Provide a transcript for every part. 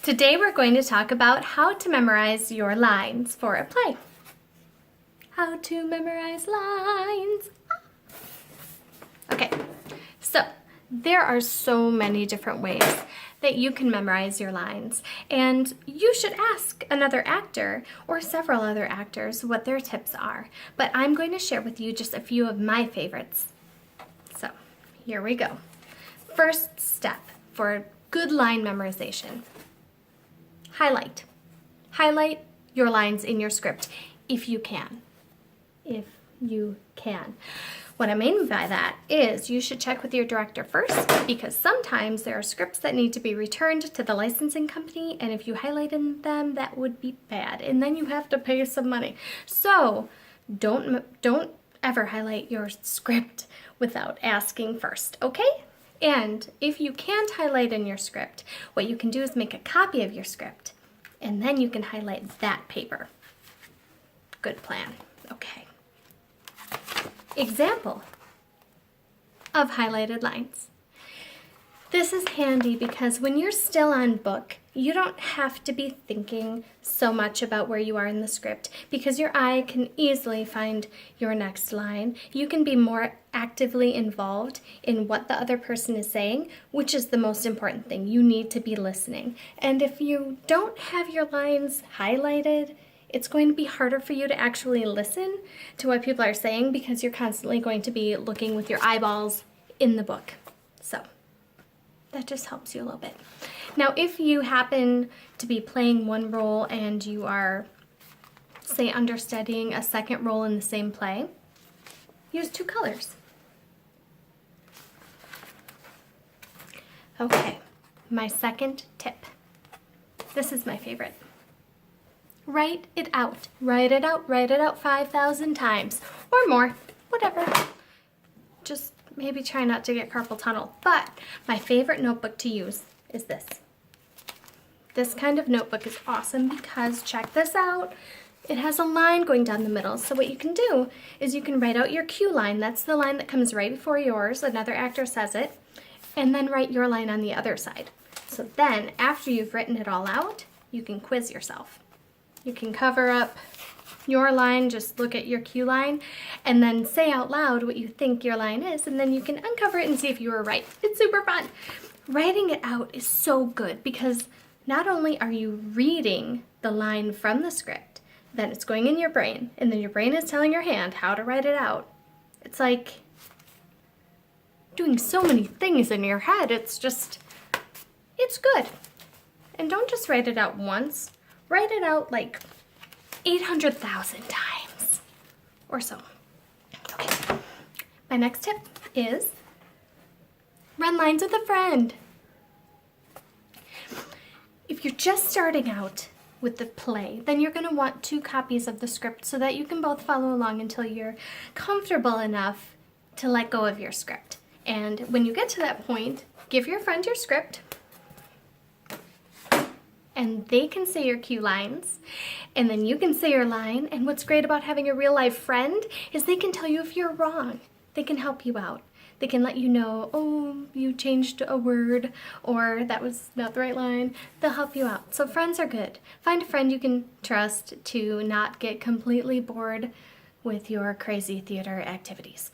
Today we're going to talk about how to memorize your lines for a play. How to memorize lines. Okay, so there are so many different ways that you can memorize your lines, and you should ask another actor or several other actors what their tips are, but I'm going to share with you just a few of my favorites. So here we go. First step for good line memorization. Highlight. Highlight your lines in your script if you can. If you can. What I mean by that is you should check with your director first, because sometimes there are scripts that need to be returned to the licensing company, and if you highlighted them, that would be bad, and then you have to pay some money. So don't ever highlight your script without asking first, okay? And if you can't highlight in your script, what you can do is make a copy of your script, and then you can highlight that paper. Good plan. Okay. Example of highlighted lines. This is handy because when you're still on book, you don't have to be thinking so much about where you are in the script, because your eye can easily find your next line. You can be more actively involved in what the other person is saying, which is the most important thing. You need to be listening. And if you don't have your lines highlighted, it's going to be harder for you to actually listen to what people are saying, because you're constantly going to be looking with your eyeballs in the book. So that just helps you a little bit. Now, if you happen to be playing one role and you are, say, understudying a second role in the same play, use two colors. Okay, my second tip. This is my favorite. Write it out. Write it out. Write it out 5,000 times or more, whatever. Just maybe try not to get carpal tunnel. But my favorite notebook to use is this. This kind of notebook is awesome because, check this out, it has a line going down the middle. So what you can do is you can write out your cue line. That's the line that comes right before yours. Another actor says it. And then write your line on the other side. So then, after you've written it all out, you can quiz yourself. You can cover up your line, just look at your cue line, and then say out loud what you think your line is, and then you can uncover it and see if you were right. It's super fun. Writing it out is so good because not only are you reading the line from the script, then it's going in your brain, and then your brain is telling your hand how to write it out. It's like doing so many things in your head. It's good. And don't just write it out once. Write it out like 800,000 times or so. Okay. My next tip is run lines with a friend. If you're just starting out with the play, then you're going to want 2 copies of the script so that you can both follow along until you're comfortable enough to let go of your script. And when you get to that point, give your friend your script, and they can say your cue lines, and then you can say your line. And what's great about having a real life friend is they can tell you if you're wrong. They can help you out. They can let you know, oh, you changed a word, or that was not the right line. They'll help you out. So friends are good. Find a friend you can trust to not get completely bored with your crazy theater activities.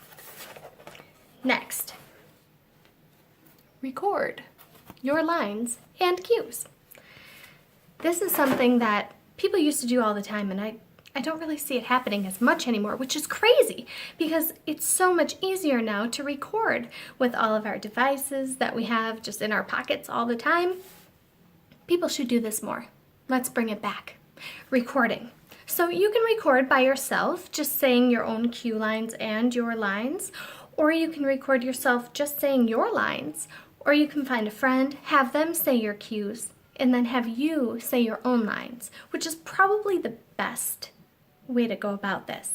Next, record your lines and cues. This is something that people used to do all the time, and I don't really see it happening as much anymore, which is crazy because it's so much easier now to record with all of our devices that we have just in our pockets all the time. People should do this more. Let's bring it back. Recording. So you can record by yourself, just saying your own cue lines and your lines, or you can record yourself just saying your lines, or you can find a friend, have them say your cues, and then have you say your own lines, which is probably the best way to go about this.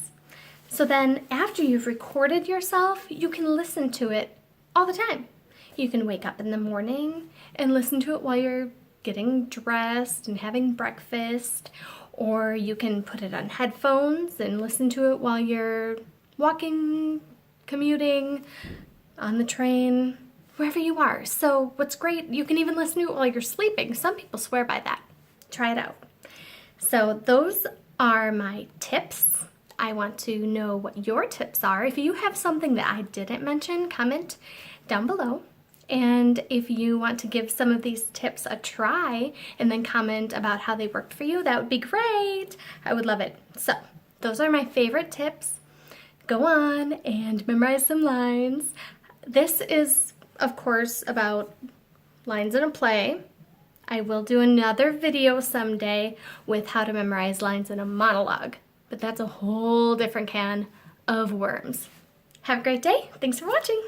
So then after you've recorded yourself, you can listen to it all the time. You can wake up in the morning and listen to it while you're getting dressed and having breakfast, or you can put it on headphones and listen to it while you're walking, commuting, on the train, wherever you are. So what's great, you can even listen to it while you're sleeping. Some people swear by that. Try it out. So those are my tips. I want to know what your tips are. If you have something that I didn't mention, comment down below. And if you want to give some of these tips a try and then comment about how they worked for you, that would be great. I would love it. So those are my favorite tips. Go on and memorize some lines. This is, of course, about lines in a play. I will do another video someday with how to memorize lines in a monologue, but that's a whole different can of worms. Have a great day. Thanks for watching.